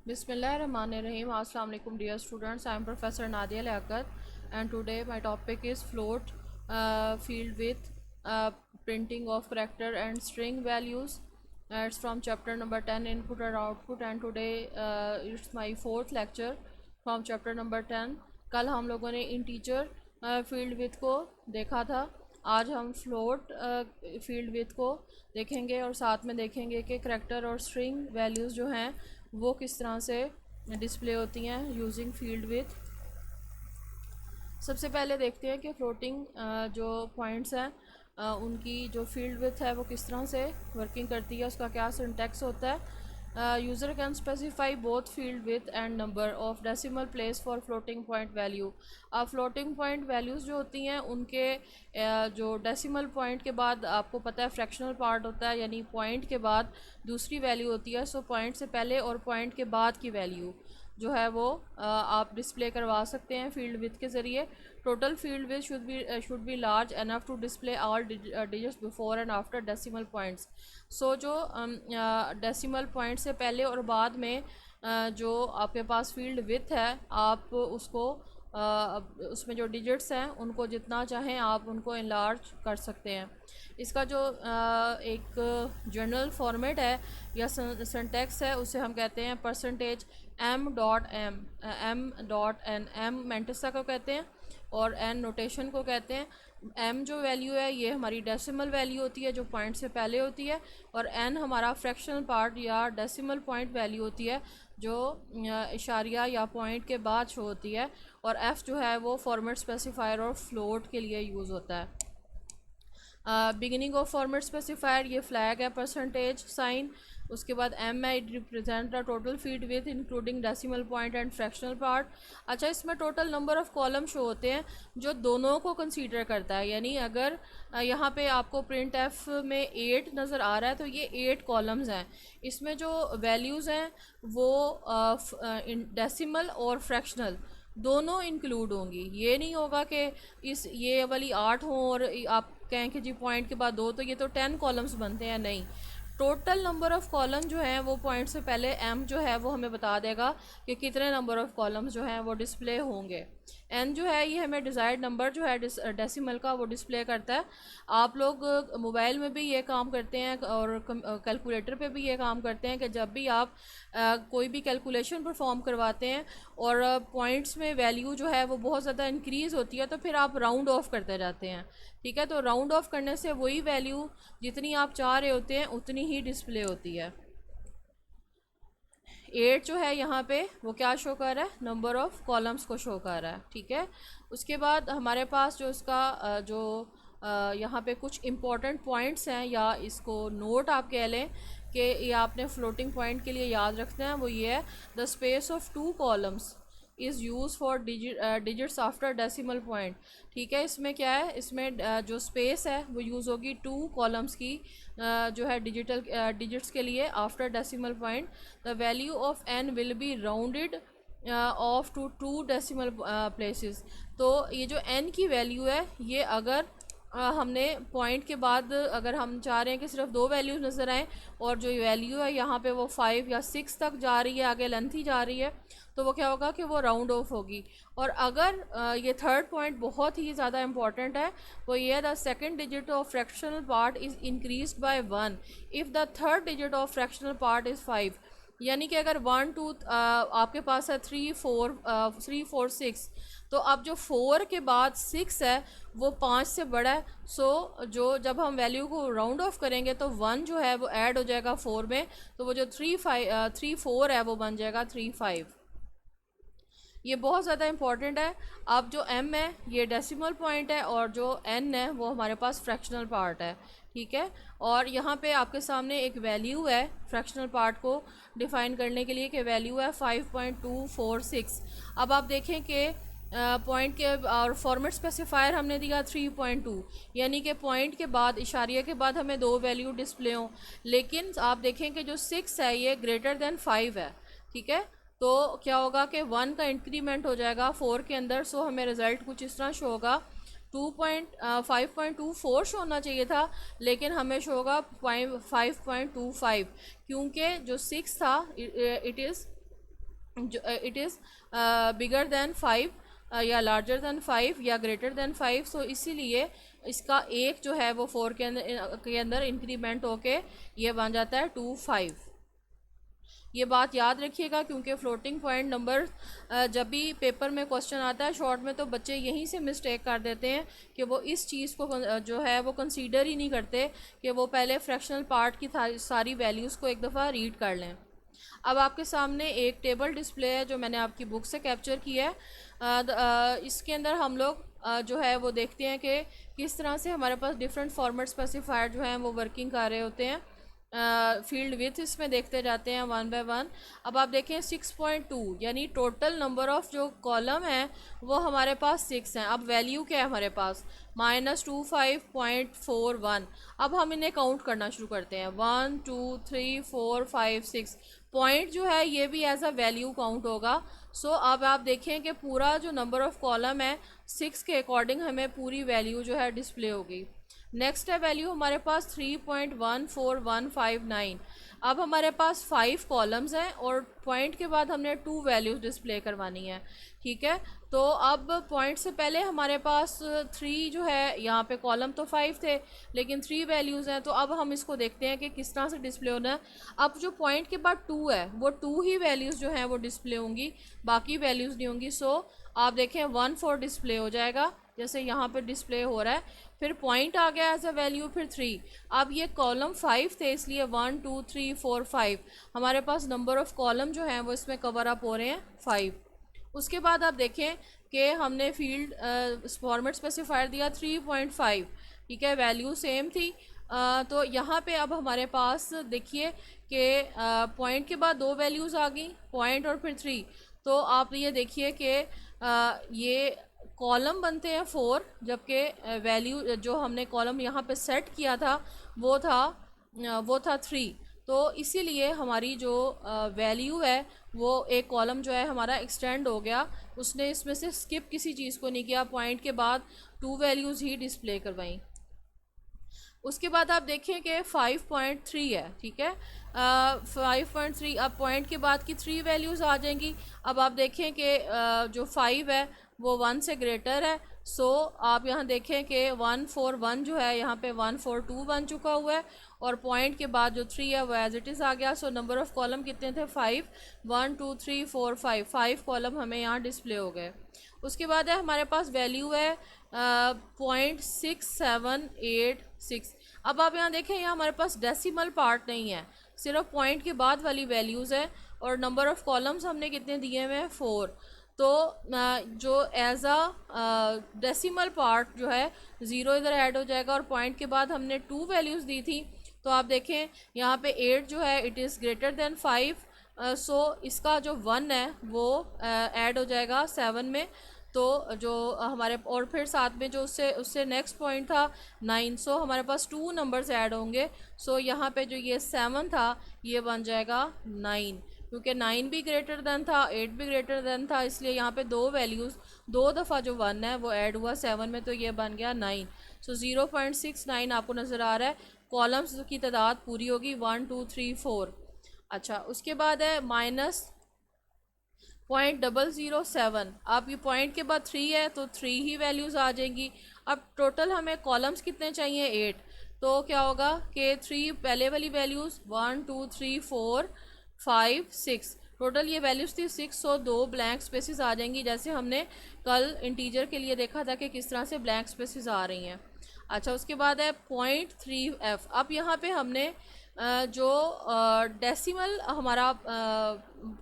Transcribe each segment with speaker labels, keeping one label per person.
Speaker 1: Bismillahirrahmanirrahim. Assalamu alaikum dear students. I am Professor Nadia Liaquat and today my topic is float field with printing of character and string values. It's from chapter number 10 input or output and today it's my fourth lecture from chapter number 10. कल हम लोगों ने integer field with को देखा था। आज हम float field with को देखेंगे और साथ में देखेंगे कि करैक्टर और स्ट्रिंग वैल्यूज़ जो हैं वो किस तरह से डिस्प्ले होती हैं यूजिंग फील्ड विथ। सबसे पहले देखते हैं कि फ्लोटिंग जो पॉइंट्स हैं उनकी जो फील्ड विथ है वो किस तरह से वर्किंग करती है, उसका क्या सिंटैक्स होता है। User can specify both field with and number of decimal place for floating point value. अब फ्लोटिंग पॉइंट वैल्यूज़ जो होती हैं उनके जो डेसिमल पॉइंट के बाद आपको पता है फ्रैक्शनल पार्ट होता है, यानी पॉइंट के बाद दूसरी वैल्यू होती है। सो पॉइंट से पहले और पॉइंट के बाद की वैल्यू जो है वो आप डिस्प्ले करवा सकते हैं फील्ड विथ के ज़रिए। Total field width should be large enough to display all digits before and after decimal points. So जो डेसिमल पॉइंट से पहले और बाद में जो आपके पास फील्ड विथ है आप उसको उसमें जो डिजिट्स हैं उनको जितना चाहें आप उनको इनलार्ज कर सकते हैं। इसका जो एक जनरल फॉर्मेट है या सिंटैक्स है उसे हम कहते हैं परसेंटेज m.n। m मैंटिसा को कहते हैं और n नोटेशन को कहते हैं। m जो वैल्यू है ये हमारी डेसिमल वैल्यू होती है जो पॉइंट से पहले होती है, और n हमारा फ्रैक्शनल पार्ट या डेसिमल पॉइंट वैल्यू होती है जो इशारिया या पॉइंट के बाद शो होती है, और f जो है वो फॉर्मेट स्पेसिफायर और फ्लोट के लिए यूज़ होता है। बिगिनिंग ऑफ फॉर्मेट स्पेसिफायर ये फ्लैग है परसेंटेज साइन, उसके बाद m है it represent the total field with including decimal point and fractional part. अच्छा, इसमें total number of column show होते हैं जो दोनों को कंसीडर करता है, यानी अगर यहाँ पे आपको प्रिंट एफ में 8 नज़र आ रहा है तो ये 8 कॉलम्स हैं। इसमें जो वैल्यूज़ हैं वो डेसिमल और फ्रैक्शनल दोनों इंक्लूड होंगी। ये नहीं होगा कि ये वाली 8 हों और आप कहें कि जी पॉइंट के बाद 2 तो ये तो 10 कॉलम्स बनते हैं। नहीं, टोटल नंबर ऑफ़ कॉलम जो हैं वो पॉइंट से पहले m जो है वो हमें बता देगा कि कितने नंबर ऑफ़ कॉलम्स जो हैं वो डिस्प्ले होंगे। n जो है ये हमें डिज़ायर्ड नंबर जो है डेसिमल का वो डिस्प्ले करता है। आप लोग मोबाइल में भी ये काम करते हैं और कैलकुलेटर पे भी ये काम करते हैं कि जब भी आप कोई भी कैलकुलेशन परफॉर्म करवाते हैं और पॉइंट्स में वैल्यू जो है वो बहुत ज़्यादा इंक्रीज़ होती है तो फिर आप राउंड ऑफ करते जाते हैं। ठीक है, तो राउंड ऑफ करने से वही वैल्यू जितनी आप चाह रहे होते हैं उतनी ही डिस्प्ले होती है। 8 जो है यहाँ पे वो क्या शो कर रहा है, नंबर ऑफ़ कॉलम्स को शो कर रहा है। ठीक है, उसके बाद हमारे पास जो इसका जो यहाँ पे कुछ इम्पॉर्टेंट पॉइंट्स हैं या इसको नोट आप कह लें कि ये आपने फ्लोटिंग पॉइंट के लिए याद रखना है, वो ये है the space of 2 columns is use for digits after decimal point. ठीक है, इसमें क्या है, इसमें जो स्पेस है वो यूज़ होगी 2 कॉलम्स की जो है डिजिट्स के लिए after decimal point. The value of n will be rounded off to 2 decimal places. तो ये जो n की वैल्यू है ये अगर हमने पॉइंट के बाद अगर हम चाह रहे हैं कि सिर्फ 2 वैल्यूज़ नज़र आएँ और जो वैल्यू है यहाँ पे वो 5 या 6 तक जा रही है, आगे लेंथ ही जा रही है, तो वो क्या होगा कि वो राउंड ऑफ होगी। और अगर ये थर्ड पॉइंट बहुत ही ज़्यादा इंपॉर्टेंट है, वो ये है the second digit of fractional part is increased by 1 if the third digit of fractional part is 5। यानी कि अगर 1 2 आपके पास है 3 4 6, तो अब जो 4 के बाद 6 है वो 5 से बड़ा है। सो जो जब हम वैल्यू को राउंड ऑफ करेंगे तो 1 जो है वो ऐड हो जाएगा 4 में, तो वो जो 3 4 है वो बन जाएगा 3 5। ये बहुत ज़्यादा इंपॉर्टेंट है। अब जो m है ये डेसिमल पॉइंट है और जो n है वो हमारे पास फ्रैक्शनल पार्ट है। ठीक है, और यहाँ पे आपके सामने एक वैल्यू है फ्रैक्शनल पार्ट को डिफ़ाइन करने के लिए कि वैल्यू है 5.246। अब आप देखें कि पॉइंट के और फॉर्मेट स्पेसिफायर हमने दिया 3.2, यानी कि पॉइंट के बाद इशारिया के बाद हमें 2 वैल्यू डिस्प्ले हों, लेकिन आप देखें कि जो 6 है ये ग्रेटर देन 5 है। ठीक है, तो क्या होगा कि 1 का इंक्रीमेंट हो जाएगा 4 के अंदर। सो हमें रिज़ल्ट कुछ इस तरह शो होगा 5.24 शो होना चाहिए था, लेकिन हमें शो होगा 5.25, क्योंकि जो 6 था इट इज़ जो इट इज़ बिगर दैन 5 या लार्जर दैन 5 या ग्रेटर दैन 5, सो इसीलिए इसका एक जो है वो 4 के अंदर इंक्रीमेंट होके ये बन जाता है 2 5। ये बात याद रखिएगा, क्योंकि फ्लोटिंग पॉइंट नंबर जब भी पेपर में क्वेश्चन आता है शॉर्ट में, तो बच्चे यहीं से मिस्टेक कर देते हैं कि वो इस चीज़ को जो है वो कंसीडर ही नहीं करते कि वो पहले फ्रैक्शनल पार्ट की सारी वैल्यूज़ को एक दफ़ा रीड कर लें। अब आपके सामने एक टेबल डिस्प्ले है जो मैंने आपकी बुक से कैप्चर किया है। इसके अंदर हम लोग जो है वो देखते हैं कि किस तरह से हमारे पास डिफरेंट फॉर्मेट स्पेसिफायर जो हैं वो वर्किंग कर रहे होते हैं। फील्ड विथ इसमें देखते जाते हैं वन बाय वन। अब आप देखें 6.2 यानी टोटल नंबर ऑफ़ जो कॉलम है वो हमारे पास 6 हैं। अब वैल्यू क्या है हमारे पास -25.41। अब हम इन्हें काउंट करना शुरू करते हैं 1 2 3 4 5 6। पॉइंट जो है ये भी एज अ वैल्यू काउंट होगा। सो अब आप देखें कि पूरा जो नंबर ऑफ़ कॉलम है 6 के अकॉर्डिंग हमें पूरी वैल्यू जो है डिस्प्ले होगी। नेक्स्ट है वैल्यू हमारे पास 3.14159। अब हमारे पास 5 कॉलम्स हैं और पॉइंट के बाद हमने 2 वैल्यूज़ डिस्प्ले करवानी है, ठीक है। तो अब पॉइंट से पहले हमारे पास 3 जो है, यहाँ पे कॉलम तो 5 थे लेकिन 3 वैल्यूज़ हैं, तो अब हम इसको देखते हैं कि किस तरह से डिस्प्ले होना है। अब जो पॉइंट के बाद 2 है वो 2 ही वैल्यूज़ जो हैं वो डिस्प्ले होंगी, बाकी वैल्यूज़ नहीं होंगी। सो आप देखें 1 4 डिस्प्ले हो जाएगा जैसे यहाँ पे डिस्प्ले हो रहा है, फिर पॉइंट आ गया एज अ वैल्यू, फिर 3। अब ये कॉलम 5 थे इसलिए 1 2 3 4 5 हमारे पास नंबर ऑफ़ कॉलम जो हैं वो इसमें कवर अप हो रहे हैं 5। उसके बाद आप देखें कि हमने फील्ड फॉर्मेट स्पेसिफायर दिया 3.5, ठीक है, वैल्यू सेम थी। तो यहाँ पे अब हमारे पास देखिए कि पॉइंट के बाद 2 वैल्यूज़ आ गई, पॉइंट और फिर 3। तो आप ये देखिए कि ये कॉलम बनते हैं 4, जबकि वैल्यू जो हमने कॉलम यहाँ पे सेट किया था वो था 3। तो इसीलिए हमारी जो वैल्यू है वो एक कॉलम जो है हमारा एक्सटेंड हो गया, उसने इसमें से स्किप किसी चीज़ को नहीं किया, पॉइंट के बाद 2 वैल्यूज़ ही डिस्प्ले करवाई। उसके बाद आप देखें कि 5.3 है, ठीक है, 5.3। अब पॉइंट के बाद की 3 वैल्यूज़ आ जाएंगी। अब आप देखें कि जो 5 है वो 1 से ग्रेटर है। सो आप यहाँ देखें कि 141 जो है यहाँ पे 142 बन चुका हुआ है, और पॉइंट के बाद जो 3 है वो एज इट इज़ आ गया। सो नंबर ऑफ़ कॉलम कितने थे 5, 1 2 3 4 5 कॉलम हमें यहाँ डिस्प्ले हो गए। उसके बाद है हमारे पास वैल्यू है 0.6786। अब आप यहाँ देखें, यहाँ हमारे पास डेसिमल पार्ट नहीं है, सिर्फ पॉइंट के बाद वाली वैल्यूज़ है, और नंबर ऑफ़ कॉलम्स हमने कितने दिए हुए हैं 4। तो जो एज अ डेसिमल पार्ट जो है 0 इधर ऐड हो जाएगा, और पॉइंट के बाद हमने 2 वैल्यूज़ दी थी। तो आप देखें यहाँ पे 8 जो है इट इज़ ग्रेटर दैन 5। सो इसका जो 1 है वो ऐड हो जाएगा 7 में। तो जो हमारे, और फिर साथ में जो उससे उससे नेक्स्ट पॉइंट था 9। सो हमारे पास 2 नंबर्स ऐड होंगे। सो यहाँ पे जो ये 7 था ये बन जाएगा 9, क्योंकि 9 भी ग्रेटर दैन था, 8 भी ग्रेटर दैन था, इसलिए यहाँ पे 2 वैल्यूज़ 2 दफ़ा जो 1 है वो ऐड हुआ 7 में, तो ये बन गया 9। सो 0.69 आपको नज़र आ रहा है, कॉलम्स की तादाद पूरी होगी 1 2 3 4। अच्छा, उसके बाद है -0.007। अब ये पॉइंट के बाद 3 है तो 3 ही वैल्यूज़ आ जाएंगी। अब टोटल हमें कॉलम्स कितने चाहिए 8, तो क्या होगा कि 3 पहले वाली वैल्यूज़ 1 2 3 4 5 6, टोटल ये वैल्यूज़ थी 6। सो 2 ब्लैंक स्पेसिस आ जाएंगी, जैसे हमने कल इंटीजर के लिए देखा था कि किस तरह से ब्लैंक स्पेसिस आ रही हैं। अच्छा, उसके बाद है 0.3f। अब यहाँ पे हमने जो डेसिमल हमारा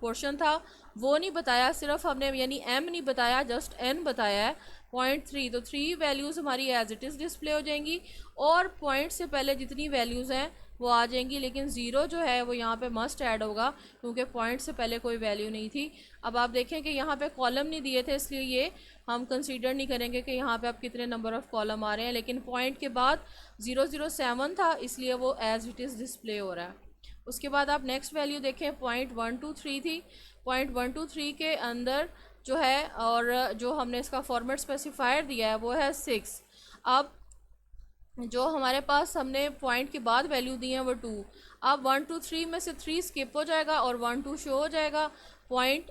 Speaker 1: पोर्शन था वो नहीं बताया, सिर्फ हमने यानी m नहीं बताया, जस्ट n बताया है 0.3। तो 3 वैल्यूज़ हमारी एज इट इज़ डिस्प्ले हो जाएंगी, और पॉइंट से पहले जितनी वैल्यूज़ हैं वो आ जाएंगी, लेकिन ज़ीरो जो है वो यहाँ पे मस्ट ऐड होगा क्योंकि पॉइंट से पहले कोई वैल्यू नहीं थी। अब आप देखें कि यहाँ पे कॉलम नहीं दिए थे, इसलिए ये हम कंसीडर नहीं करेंगे कि यहाँ पे अब कितने नंबर ऑफ़ कॉलम आ रहे हैं, लेकिन पॉइंट के बाद 007 था इसलिए वो एज इट इज़ डिस्प्ले हो रहा है। उसके बाद आप नेक्स्ट वैल्यू देखें 0.123 थी, 0.123 के अंदर जो है, और जो हमने इसका फॉर्मेट स्पेसिफायर दिया है वो है 6। अब जो हमारे पास हमने पॉइंट के बाद वैल्यू दी है वो 2। अब 1 2 3 में से 3 स्किप हो जाएगा और 1 2 शो हो जाएगा। पॉइंट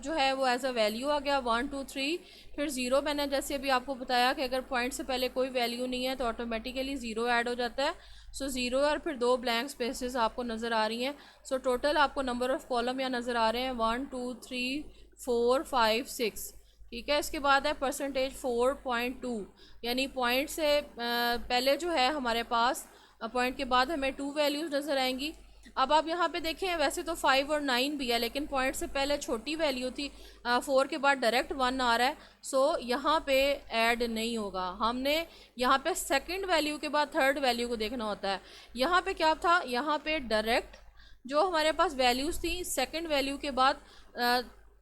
Speaker 1: जो है वो एज अ वैल्यू आ गया 1 2 3। फिर ज़ीरो, मैंने जैसे अभी आपको बताया कि अगर पॉइंट से पहले कोई वैल्यू नहीं है तो ऑटोमेटिकली ज़ीरो ऐड हो जाता है। सो ज़ीरो और फिर दो ब्लैंक स्पेसेस आपको नज़र आ रही हैं। सो टोटल आपको नंबर ऑफ़ कॉलम यहाँ नज़र आ रहे हैं 1 2 3 4 5 6। ठीक है, इसके बाद है परसेंटेज 4.2, यानी पॉइंट से पहले जो है हमारे पास पॉइंट के बाद हमें 2 वैल्यूज़ नज़र आएंगी। अब आप यहाँ पे देखें, वैसे तो 5 और 9 भी है, लेकिन पॉइंट से पहले छोटी वैल्यू थी, 4 के बाद डायरेक्ट 1 आ रहा है। सो यहाँ पे ऐड नहीं होगा। हमने यहाँ पे सेकंड वैल्यू के बाद थर्ड वैल्यू को देखना होता है। यहाँ पे क्या था, यहाँ पे डायरेक्ट जो हमारे पास वैल्यूज़ थी सेकंड वैल्यू के बाद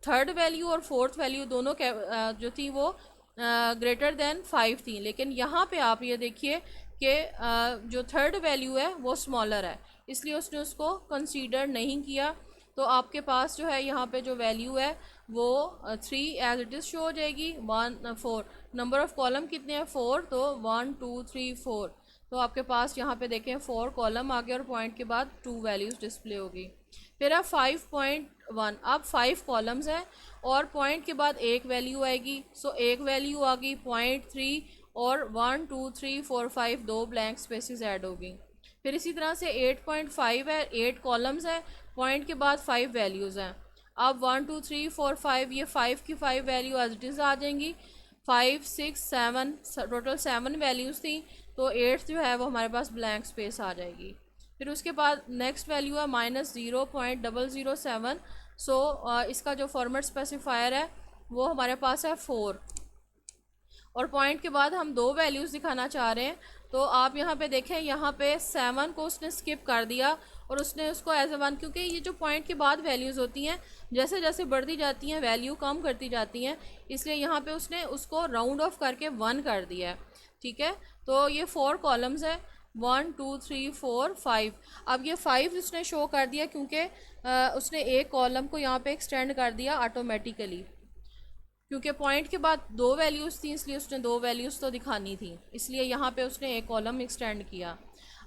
Speaker 1: थर्ड वैल्यू और फोर्थ वैल्यू दोनों जो थी वो ग्रेटर देन 5 थी। लेकिन यहाँ पे आप ये देखिए कि जो थर्ड वैल्यू है वो स्मॉलर है, इसलिए उसने उसको कंसीडर नहीं किया। तो आपके पास जो है यहाँ पे जो वैल्यू है वो 3 एज इट इज़ शो हो जाएगी। 4 नंबर ऑफ़ कॉलम कितने हैं 4, तो 1 2 3 4। तो आपके पास यहाँ पे देखें 4 कॉलम आ गए और पॉइंट के बाद 2 वैल्यूज़ डिस्प्ले होगी। फिर अब 5.1, अब 5 कॉलम्स हैं और पॉइंट के बाद एक वैल्यू आएगी। सो एक वैल्यू आ गई 0.3 और 1 2 3 4 5 दो ब्लैंक स्पेसेस ऐड होगी। फिर इसी तरह से 8.5 है, 8 कॉलम्स हैं, पॉइंट के बाद 5 वैल्यूज़ हैं। अब 1 2 3 4 5 ये 5 की 5 वैल्यू एज इट इज़ आ जाएंगी। 5 6 7 टोटल 7 वैल्यूज़ थी, तो 8 जो है वो हमारे पास ब्लैंक स्पेस आ जाएगी। फिर उसके बाद नेक्स्ट वैल्यू है -0.007। सो इसका जो फॉर्मेट स्पेसिफायर है वो हमारे पास है 4 और पॉइंट के बाद हम दो वैल्यूज़ दिखाना चाह रहे हैं। तो आप यहाँ पे देखें, यहाँ पे 7 को उसने स्किप कर दिया और उसने उसको एज ए 1, क्योंकि ये जो पॉइंट के बाद वैल्यूज़ होती हैं जैसे जैसे बढ़ती जाती हैं वैल्यू कम करती जाती हैं, इसलिए यहाँ पे उसने उसको राउंड ऑफ करके 1 कर दिया है। ठीक है, तो ये 4 कॉलम्स है 1 2 3 4 5। अब ये 5 उसने शो कर दिया क्योंकि उसने एक कॉलम को यहाँ पे एक्सटेंड कर दिया ऑटोमेटिकली, क्योंकि पॉइंट के बाद दो वैल्यूज़ थी इसलिए उसने दो वैल्यूज़ तो दिखानी थी, इसलिए यहाँ पे उसने एक कॉलम एक्सटेंड किया।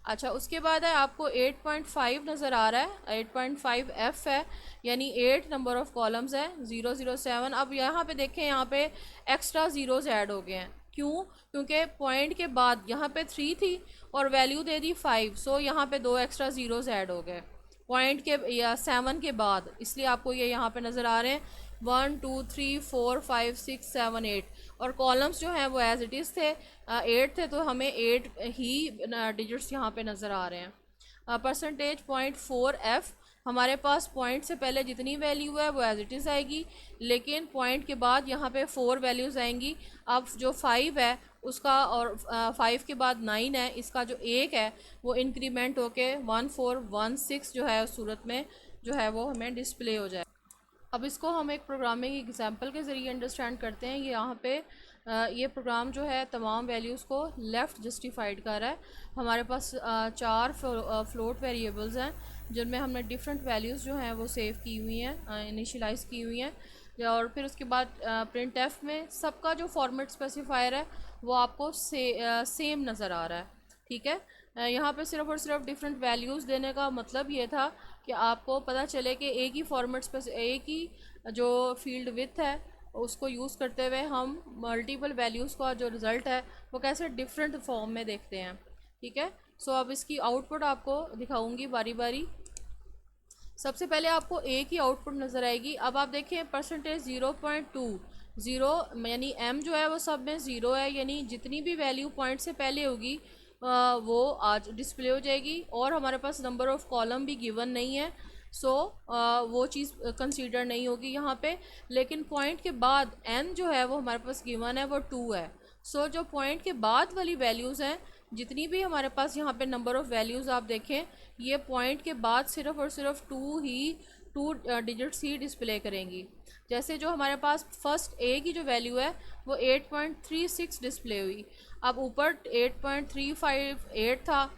Speaker 1: अच्छा, उसके बाद है आपको 8.5 नज़र आ रहा है, 8.5 F है, यानी 8 नंबर ऑफ़ कॉलम्स है 007। अब यहाँ पे देखें, यहाँ पे एक्स्ट्रा ज़ीरोज़ ऐड हो गए हैं। क्यों? क्योंकि पॉइंट के बाद यहाँ पे 3 थी और वैल्यू दे दी 5, सो यहाँ पे दो एक्स्ट्रा ज़ीरोज़ ऐड हो गए पॉइंट के या 7 के बाद, इसलिए आपको ये यहाँ पे नज़र आ रहे हैं 1 2 3 4 5 6 7 8। और कॉलम्स जो हैं वो एज इट इज़ थे 8 थे, तो हमें 8 ही डिजिट्स यहाँ पे नज़र आ रहे हैं। परसेंटेज 0.4 F, हमारे पास पॉइंट से पहले जितनी वैल्यू है वो एज इट इज़ आएगी, लेकिन पॉइंट के बाद यहाँ पे 4 वैल्यूज़ आएंगी। अब जो 5 है उसका और 5 के बाद 9 है, इसका जो एक है वो इंक्रीमेंट होके 1416 जो है उस सूरत में जो है वो हमें डिस्प्ले हो जाए। अब इसको हम एक प्रोग्रामिंग एग्जांपल के ज़रिए अंडरस्टैंड करते हैं। यहाँ पे ये प्रोग्राम जो है तमाम वैल्यूज़ को लेफ़्ट जस्टिफाइड कर रहा है। हमारे पास 4 फ्लोट वेरिएबल्स हैं जिनमें हमने डिफरेंट वैल्यूज़ जो हैं वो सेव की हुई हैं, इनिशियलाइज़ की हुई हैं। और फिर उसके बाद प्रिंट एफ में सबका जो फॉर्मेट स्पेसिफायर है वो आपको सेम नज़र आ रहा है। ठीक है, यहाँ पे सिर्फ और सिर्फ डिफरेंट वैल्यूज़ देने का मतलब ये था कि आपको पता चले कि एक ही फॉर्मेट एक ही जो फील्ड विथ है उसको यूज़ करते हुए हम मल्टीपल वैल्यूज़ का जो रिज़ल्ट है वो कैसे डिफरेंट फॉर्म में देखते हैं। ठीक है, सो अब इसकी आउटपुट आपको दिखाऊंगी बारी बारी। सबसे पहले आपको एक ही आउटपुट नज़र आएगी। अब आप देखें परसेंटेज 0.2 ज़ीरो, यानी m जो है वो सब में ज़ीरो है, यानी जितनी भी वैल्यू पॉइंट से पहले होगी वो आज डिस्प्ले हो जाएगी। और हमारे पास नंबर ऑफ़ कॉलम भी गिवन नहीं है, सो वो चीज़ कंसीडर नहीं होगी यहाँ पे। लेकिन पॉइंट के बाद n जो है वो हमारे पास गिवन है वो 2 है। सो जो पॉइंट के बाद वाली वैल्यूज़ हैं, जितनी भी हमारे पास यहाँ पे नंबर ऑफ़ वैल्यूज़ आप देखें, ये पॉइंट के बाद सिर्फ और सिर्फ 2 डिजिट्स ही डिस्प्ले करेंगी। जैसे जो हमारे पास फर्स्ट ए की जो वैल्यू है वो 8.36 डिस्प्ले हुई। अब ऊपर 8.358 था,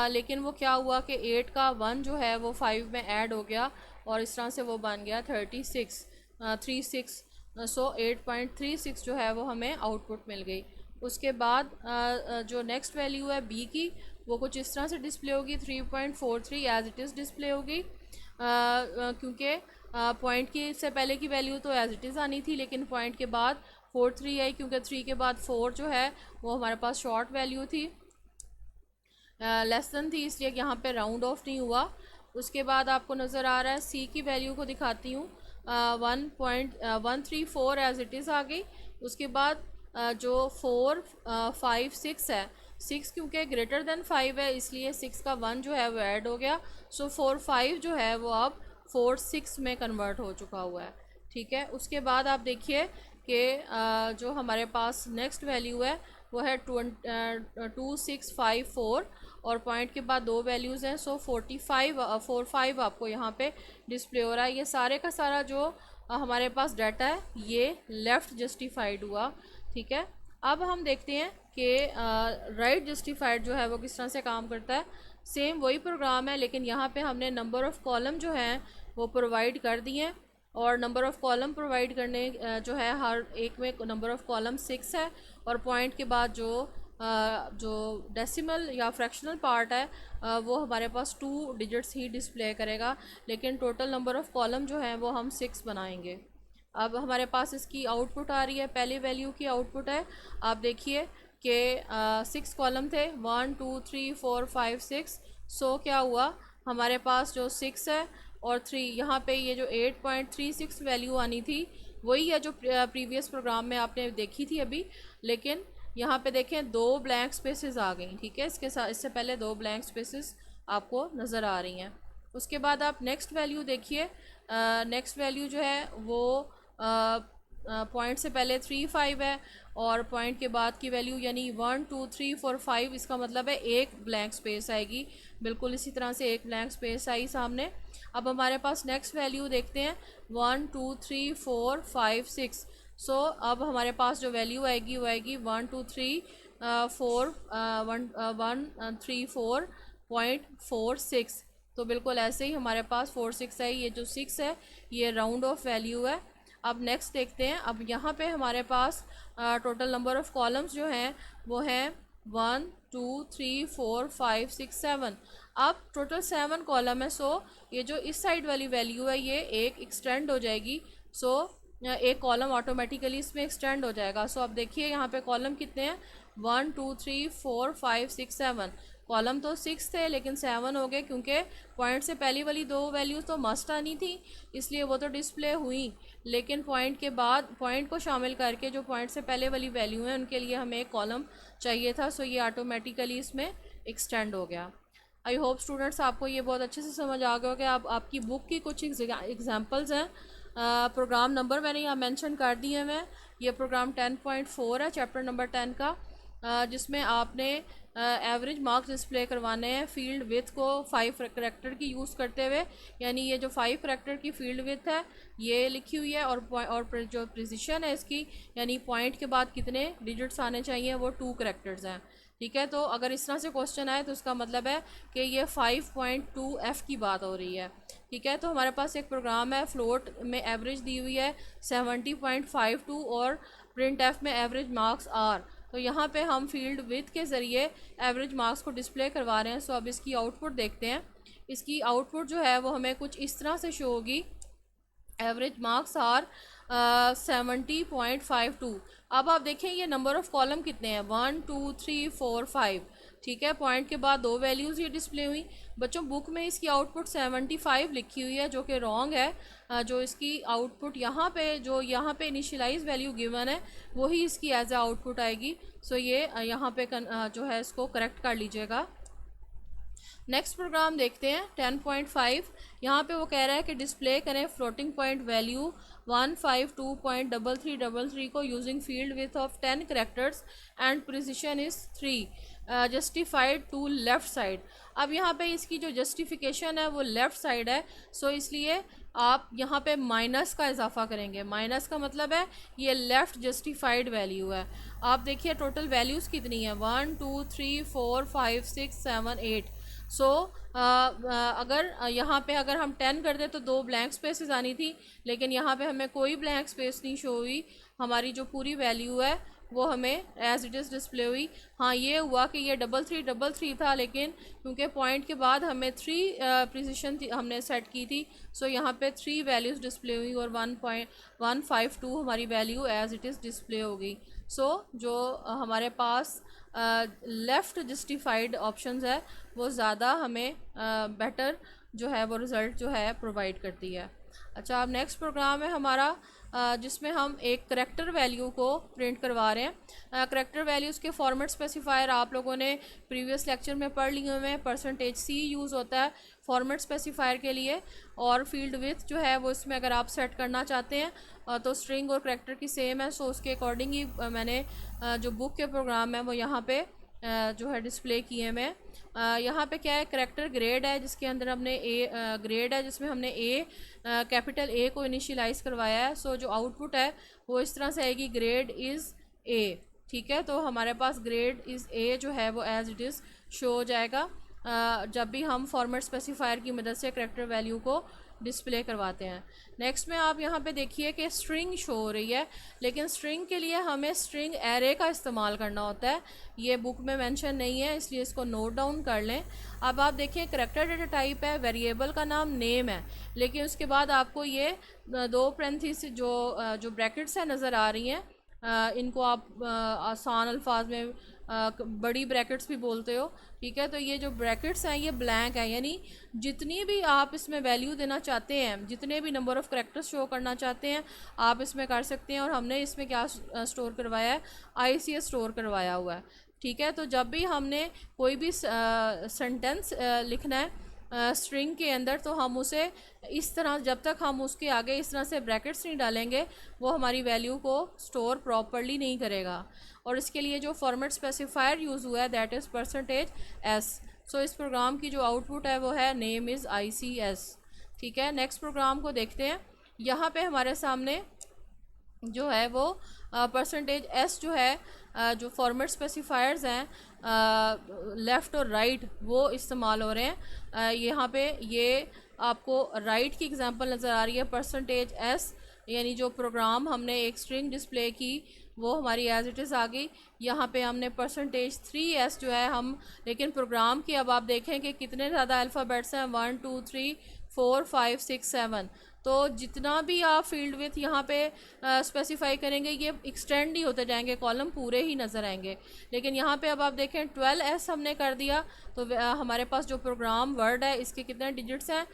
Speaker 1: लेकिन वो क्या हुआ कि 8 का 1 जो है वो 5 में ऐड हो गया और इस तरह से वो बन गया 36। सो 8.36 जो है वो हमें आउटपुट मिल गई। उसके बाद जो नेक्स्ट वैल्यू है बी की, वो कुछ इस तरह से डिस्प्ले होगी, 3.43 एज इट इज़ डिस्प्ले होगी, क्योंकि पॉइंट की से पहले की वैल्यू तो एज इट इज़ आनी थी, लेकिन पॉइंट के बाद 4.3 आई, क्योंकि 3 के बाद 4 जो है वो हमारे पास शॉर्ट वैल्यू थी, लेस देन थी, इसलिए यहाँ पे राउंड ऑफ नहीं हुआ। उसके बाद आपको नज़र आ रहा है सी की वैल्यू को दिखाती हूँ, 1.134 एज इट इज़ आ गई। उसके बाद जो 4 5 6 है, 6 क्योंकि ग्रेटर देन 5 है, इसलिए 6 का 1 जो है वो ऐड हो गया, सो 4 5 जो है वो अब 4 6 में कन्वर्ट हो चुका हुआ है। ठीक है, उसके बाद आप देखिए कि जो हमारे पास नेक्स्ट वैल्यू है वो है 2654, और पॉइंट के बाद दो वैल्यूज़ हैं, सो 45 आपको यहाँ पे डिस्प्ले हो रहा है। ये सारे का सारा जो हमारे पास डाटा है ये लेफ़्ट जस्टिफाइड हुआ। ठीक है, अब हम देखते हैं कि राइट जस्टिफाइड जो है वो किस तरह से काम करता है। सेम वही प्रोग्राम है, लेकिन यहाँ पे हमने नंबर ऑफ़ कॉलम जो हैं वो प्रोवाइड कर दिए हैं, और नंबर ऑफ़ कॉलम प्रोवाइड करने जो है हर एक में नंबर ऑफ़ कॉलम 6 है, और पॉइंट के बाद जो डेसिमल या फ्रैक्शनल पार्ट है वो हमारे पास 2 डिजिट्स ही डिस्प्ले करेगा, लेकिन टोटल नंबर ऑफ़ कॉलम जो है वो हम 6 बनाएंगे। अब हमारे पास इसकी आउटपुट आ रही है, पहली वैल्यू की आउटपुट है, आप देखिए कि 6 कॉलम थे, 1 2 3 4 5 6, सो क्या हुआ हमारे पास जो 6 है और 3, यहाँ पे ये जो 8.36 वैल्यू आनी थी वही है जो प्रीवियस प्रोग्राम में आपने देखी थी अभी, लेकिन यहाँ पे देखें 2 ब्लैंक स्पेसेस आ गई। ठीक है, इसके साथ इससे पहले 2 ब्लैंक स्पेसेस आपको नज़र आ रही हैं। उसके बाद आप नेक्स्ट वैल्यू देखिए, नेक्स्ट वैल्यू जो है वो पॉइंट से पहले 3 5 है, और पॉइंट के बाद की वैल्यू यानी 1 2 3 4 5, इसका मतलब है एक ब्लैंक स्पेस आएगी, बिल्कुल इसी तरह से एक ब्लैंक स्पेस आई सामने। अब हमारे पास नेक्स्ट वैल्यू देखते हैं, 1 2 3 4 5 6, सो अब हमारे पास जो वैल्यू आएगी वो आएगी 1 2 3 4 1 3 4.46, तो बिल्कुल ऐसे ही हमारे पास 4 6 है, ये जो 6 है ये राउंड ऑफ वैल्यू है। अब नेक्स्ट देखते हैं, अब यहाँ पे हमारे पास टोटल नंबर ऑफ़ कॉलम्स जो हैं वो हैं 1 2 3 4 5 6 7, अब टोटल 7 कॉलम है, सो ये जो इस साइड वाली वैल्यू है ये एक एक्सटेंड हो जाएगी, सो एक कॉलम ऑटोमेटिकली इसमें एक्सटेंड हो जाएगा। सो अब देखिए यहाँ पे कॉलम कितने हैं, 1 2 3 4 5 6 7, कॉलम तो 6 थे लेकिन 7 हो गए, क्योंकि पॉइंट से पहली वाली 2 वैल्यूज़ तो मस्ट आनी थी, इसलिए वो तो डिस्प्ले हुई, लेकिन पॉइंट के बाद पॉइंट को शामिल करके जो पॉइंट से पहले वाली वैल्यू है उनके लिए हमें एक कॉलम चाहिए था, सो ये ऑटोमेटिकली इसमें एक्सटेंड हो गया। आई होप स्टूडेंट्स आपको ये बहुत अच्छे से समझ आ गया कि आप आपकी बुक की कुछ एग्जांपल्स हैं। प्रोग्राम नंबर मैंने यहाँ मेंशन कर दिए हैं, ये प्रोग्राम 10.4 है, चैप्टर नंबर 10 का, जिसमें आपने एवरेज मार्क्स डिस्प्ले करवाने हैं फील्ड विथ को 5 करैक्टर की यूज़ करते हुए, यानी ये जो 5 करैक्टर की फील्ड विथ है ये लिखी हुई है, और जो प्रिसिशन है इसकी, यानी पॉइंट के बाद कितने डिजिट्स आने चाहिए वो 2 करैक्टर्स हैं। ठीक है, तो अगर इस तरह से क्वेश्चन आए तो उसका मतलब है कि ये 5.2F की बात हो रही है। ठीक है, तो हमारे पास एक प्रोग्राम है, फ्लोट में एवरेज दी हुई है 70.52 और प्रिंट एफ में एवरेज मार्क्स आर, तो यहाँ पे हम फील्ड विथ के ज़रिए एवरेज मार्क्स को डिस्प्ले करवा रहे हैं। सो अब इसकी आउटपुट देखते हैं, इसकी आउटपुट जो है वो हमें कुछ इस तरह से शो होगी, एवरेज मार्क्स आर 70.52। अब आप देखें ये नंबर ऑफ़ कॉलम कितने हैं, 1 2 3 4 5। ठीक है, पॉइंट के बाद 2 वैल्यूज़ ये डिस्प्ले हुई। बच्चों बुक में इसकी आउटपुट 75 लिखी हुई है, जो कि रॉन्ग है। जो इसकी आउटपुट यहाँ पे इनिशियलाइज वैल्यू गिवन है वही इसकी एज ए आउटपुट आएगी। सो ये यहाँ पे जो है इसको करेक्ट कर लीजिएगा। नेक्स्ट प्रोग्राम देखते हैं 10.5। यहाँ पे वो कह रहा है कि डिस्प्ले करें फ्लोटिंग पॉइंट वैल्यू 152.3333 को using field width of 10 characters and precision is 3, justified to left side. अब यहाँ पे इसकी जो जस्टिफिकेशन है वो लेफ़्ट साइड है, सो इसलिए आप यहाँ पे माइनस का इजाफा करेंगे। माइनस का मतलब है ये लेफ़्ट जस्टिफाइड वैल्यू है। आप देखिए टोटल वैल्यूज़ कितनी है, 1 2 3 4 5 6 7 8। सो अगर यहाँ पे अगर हम 10 कर दें तो 2 ब्लैंक स्पेसेस आनी थी, लेकिन यहाँ पे हमें कोई ब्लैंक स्पेस नहीं शो हुई, हमारी जो पूरी वैल्यू है वो हमें एज इट इज़ डिस्प्ले हुई। हाँ, ये हुआ कि ये 3333 था, लेकिन क्योंकि पॉइंट के बाद हमें 3 प्रिसिशन हमने सेट की थी, सो यहाँ पे 3 वैल्यूज़ डिस्प्ले हुई और 1.152 हमारी value as it is display हो गई। सो जो हमारे पास लेफ़्ट जस्टिफाइड ऑप्शंस है वो ज़्यादा हमें बेटर जो है वो रिज़ल्ट जो है प्रोवाइड करती है। अच्छा, अब नेक्स्ट प्रोग्राम है हमारा जिसमें हम एक करेक्टर वैल्यू को प्रिंट करवा रहे हैं। करेक्टर वैल्यूज़ के फॉर्मेट स्पेसिफायर आप लोगों ने प्रीवियस लेक्चर में पढ़ लिए हुए हैं। %C यूज़ होता है फॉर्मेट स्पेसिफायर के लिए, और फील्ड विथ जो है वो इसमें अगर आप सेट करना चाहते हैं तो स्ट्रिंग और करेक्टर की सेम है, सो उसके अकॉर्डिंग ही मैंने जो बुक के प्रोग्राम है वो यहाँ पे जो है डिस्प्ले किए मैं। यहाँ पे क्या है, करेक्टर ग्रेड है जिसके अंदर हमने ग्रेड है जिसमें हमने कैपिटल ए को इनिशियलाइज करवाया है। सो जो आउटपुट है वो इस तरह से आएगी, ग्रेड इज़ ए। ठीक है, तो हमारे पास ग्रेड इज़ ए जो है वो एज इट इज़ शो हो जाएगा जब भी हम फॉर्मेट स्पेसिफायर की मदद से करेक्टर वैल्यू को डिस्प्ले करवाते हैं। नेक्स्ट में आप यहाँ पे देखिए कि स्ट्रिंग शो हो रही है, लेकिन स्ट्रिंग के लिए हमें स्ट्रिंग एरे का इस्तेमाल करना होता है। ये बुक में मेंशन नहीं है, इसलिए इसको नोट डाउन कर लें। अब आप देखिए, करेक्टर डेटा टाइप है, वेरिएबल का नाम नेम है, लेकिन उसके बाद आपको ये 2 पैरेंथेसिस जो ब्रैकेट्स हैं नज़र आ रही हैं। इनको आप आसान अल्फाज में बड़ी ब्रैकेट्स भी बोलते हो। ठीक है, तो ये जो ब्रैकेट्स हैं ये ब्लैंक है, यानी जितनी भी आप इसमें वैल्यू देना चाहते हैं, जितने भी नंबर ऑफ़ करेक्टर्स शो करना चाहते हैं आप इसमें कर सकते हैं। और हमने इसमें क्या स्टोर करवाया है, ICS स्टोर करवाया हुआ है। ठीक है, तो जब भी हमने कोई भी सेंटेंस लिखना है स्ट्रिंग के अंदर, तो हम उसे इस तरह, जब तक हम उसके आगे इस तरह से ब्रैकेट्स नहीं डालेंगे वो हमारी वैल्यू को स्टोर प्रॉपरली नहीं करेगा। और इसके लिए जो फॉर्मेट स्पेसिफायर यूज़ हुआ है दैट इज़ %S। सो इस प्रोग्राम की जो आउटपुट है वो है नेम इज़ ICS। ठीक है, नेक्स्ट प्रोग्राम को देखते हैं। यहाँ पे हमारे सामने जो है वो %S जो है जो फॉर्मेट स्पेसिफायर्स हैं लेफ़्ट और राइट वो इस्तेमाल हो रहे हैं। यहाँ पे ये आपको राइट की एग्जांपल नज़र आ रही है, %S, यानी जो प्रोग्राम हमने एक स्ट्रिंग डिस्प्ले की वो हमारी एज इट इज़ आ गई। यहाँ पे हमने %3S जो है हम, लेकिन प्रोग्राम की अब आप देखें कि कितने ज़्यादा अल्फ़ाबेट्स हैं, 1 2 3 4 5 6 7। तो जितना भी आप फील्ड विथ यहाँ पे स्पेसिफाई करेंगे ये एक्सटेंड ही होते जाएंगे, कॉलम पूरे ही नज़र आएंगे। लेकिन यहाँ पे अब आप देखें 12S हमने कर दिया, तो हमारे पास जो प्रोग्राम वर्ड है इसके कितने डिजिट्स हैं,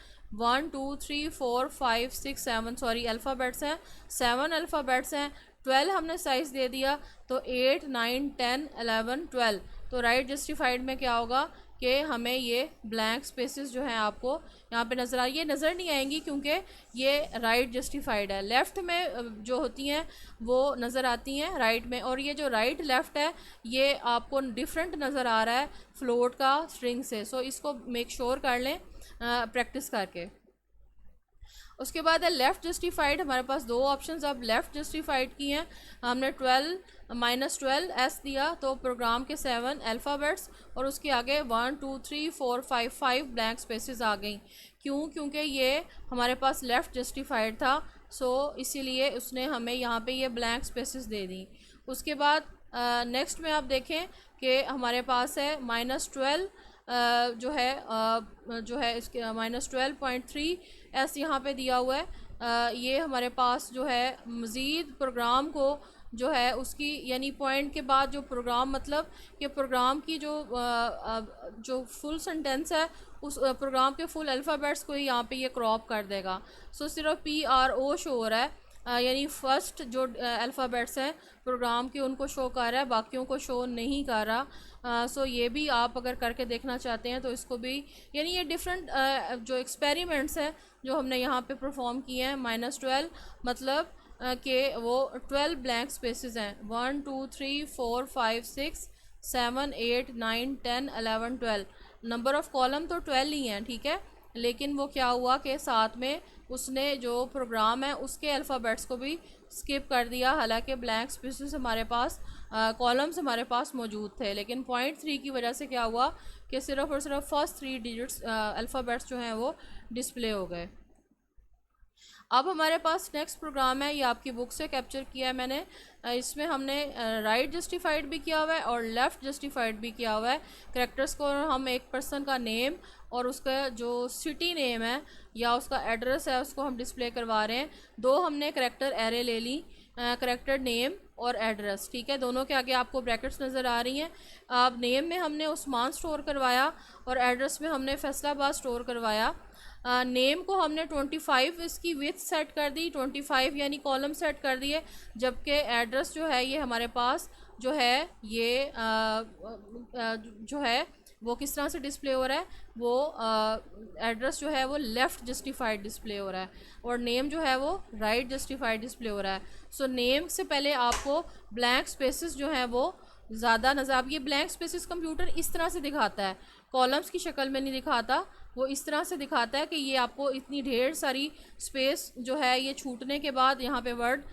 Speaker 1: 1 2 3 4 5 6 7, सॉरी अल्फ़ाबेट्स हैं, 7 अल्फ़ाबेट्स हैं। 12 हमने साइज़ दे दिया, तो 8 9 10 11 12। तो राइट जस्टिफाइड में क्या होगा कि हमें ये ब्लैंक स्पेसेस जो हैं आपको यहाँ पे नज़र ये नज़र नहीं आएंगी, क्योंकि ये राइट जस्टिफाइड है। लेफ़्ट में जो होती हैं वो नज़र आती हैं राइट में, और ये जो राइट लेफ़्ट है ये आपको डिफरेंट नज़र आ रहा है फ्लोट का स्ट्रिंग से। सो इसको मेक श्योर कर लें प्रैक्टिस करके। उसके बाद है लेफ़्ट जस्टिफाइड। हमारे पास 2 ऑप्शंस अब लेफ़्ट जस्टिफाइड की हैं। हमने -12S दिया, तो प्रोग्राम के 7 अल्फ़ाबेट्स और उसके आगे 1 2 3 4 5 ब्लैंक स्पेसेस आ गई। क्यों? क्योंकि ये हमारे पास लेफ़्ट जस्टिफाइड था, सो इसीलिए उसने हमें यहाँ पे ये ब्लैंक स्पेसेस दे दी। उसके बाद नेक्स्ट में आप देखें कि हमारे पास है -12 जो है इसके -12.3S यहाँ पे दिया हुआ है। ये हमारे पास जो है मज़ीद प्रोग्राम को जो है उसकी, यानी पॉइंट के बाद जो प्रोग्राम, मतलब कि प्रोग्राम की जो फुल सेंटेंस है उस प्रोग्राम के फुल अल्फ़ाबेट्स को ही यहाँ पे ये क्रॉप कर देगा। सो सिर्फ PRO शो हो रहा है, यानी फ़र्स्ट जो अल्फ़ाबेट्स हैं प्रोग्राम के उनको शो कर रहा है, बाकियों को शो नहीं कर रहा। सो ये भी आप अगर करके देखना चाहते हैं तो इसको भी, यानी ये डिफरेंट जो एक्सपेरिमेंट्स हैं जो हमने यहाँ पे परफॉर्म किए हैं। -12 मतलब कि वो 12 ब्लैंक स्पेसेस हैं, 1 2 3 4 5 6 7 8 9 10 11 12। नंबर ऑफ़ कॉलम तो 12 ही हैं, ठीक है, लेकिन वो क्या हुआ कि साथ में उसने जो प्रोग्राम है उसके अल्फ़ाबेट्स को भी स्किप कर दिया। हालांकि ब्लैंक स्पेसेस हमारे पास, कॉलम्स हमारे पास मौजूद थे, लेकिन .3 की वजह से क्या हुआ कि सिर्फ और सिर्फ फर्स्ट 3 डिजिट्स अल्फ़ाबेट्स जो हैं वो डिस्प्ले हो गए। अब हमारे पास नेक्स्ट प्रोग्राम है, ये आपकी बुक से कैप्चर किया है मैंने। इसमें हमने राइट जस्टिफाइड भी किया हुआ है और लेफ़्ट जस्टिफाइड भी किया हुआ है। करेक्टर्स को हम एक पर्सन का नेम और उसका जो सिटी नेम है या उसका एड्रेस है उसको हम डिस्प्ले करवा रहे हैं। दो हमने करेक्टर एरे ले ली, करेक्टर नेम और एड्रेस, ठीक है। दोनों के आगे आपको ब्रैकेट्स नज़र आ रही हैं। अब नेम में हमने उस्मान स्टोर करवाया और एड्रेस में हमने फैसलाबाद स्टोर करवाया। नेम को हमने 25 इसकी विथ सेट कर दी, 25 यानी कॉलम सेट कर दिए, जबकि एड्रेस जो है ये हमारे पास जो है ये जो है वो किस तरह से डिस्प्ले हो रहा है, वो एड्रेस जो है वो लेफ़्ट जस्टिफाइड डिस्प्ले हो रहा है और नेम जो है वो राइट जस्टिफाइड डिस्प्ले हो रहा है। सो नेम से पहले आपको ब्लैंक स्पेसेस जो हैं वो ज़्यादा नज़र, आप ये ब्लैंक स्पेसेस कंप्यूटर इस तरह से दिखाता है, कॉलम्स की शक्ल में नहीं दिखाता, वो इस तरह से दिखाता है कि ये आपको इतनी ढेर सारी स्पेस जो है ये छूटने के बाद यहाँ पे वर्ड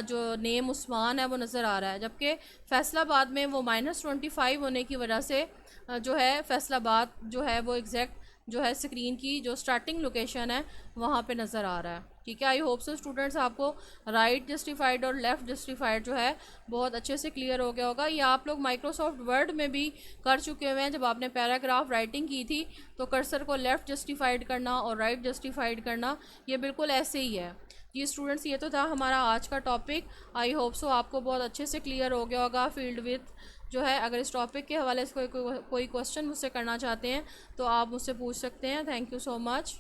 Speaker 1: जो नेम उस्मान है वो नज़र आ रहा है। जबकि फैसलाबाद में वो -25 होने की वजह से जो है फैसलाबाद जो है वो एग्जैक्ट जो है स्क्रीन की जो स्टार्टिंग लोकेशन है वहाँ पे नज़र आ रहा है, ठीक है। आई होप सो स्टूडेंट्स आपको राइट जस्टिफाइड और लेफ़्ट जस्टिफाइड जो है बहुत अच्छे से क्लियर हो गया होगा। ये आप लोग माइक्रोसॉफ्ट वर्ड में भी कर चुके हुए हैं। जब आपने पैराग्राफ राइटिंग की थी तो कर्सर को लेफ़्ट जस्टिफाइड करना और राइट जस्टिफाइड करना ये बिल्कुल ऐसे ही है। जी स्टूडेंट्स, ये तो था हमारा आज का टॉपिक। आई होप सो आपको बहुत अच्छे से क्लियर हो गया होगा फील्ड विथ जो है। अगर इस टॉपिक के हवाले से कोई क्वेश्चन मुझसे करना चाहते हैं तो आप मुझसे पूछ सकते हैं। Thank you so much.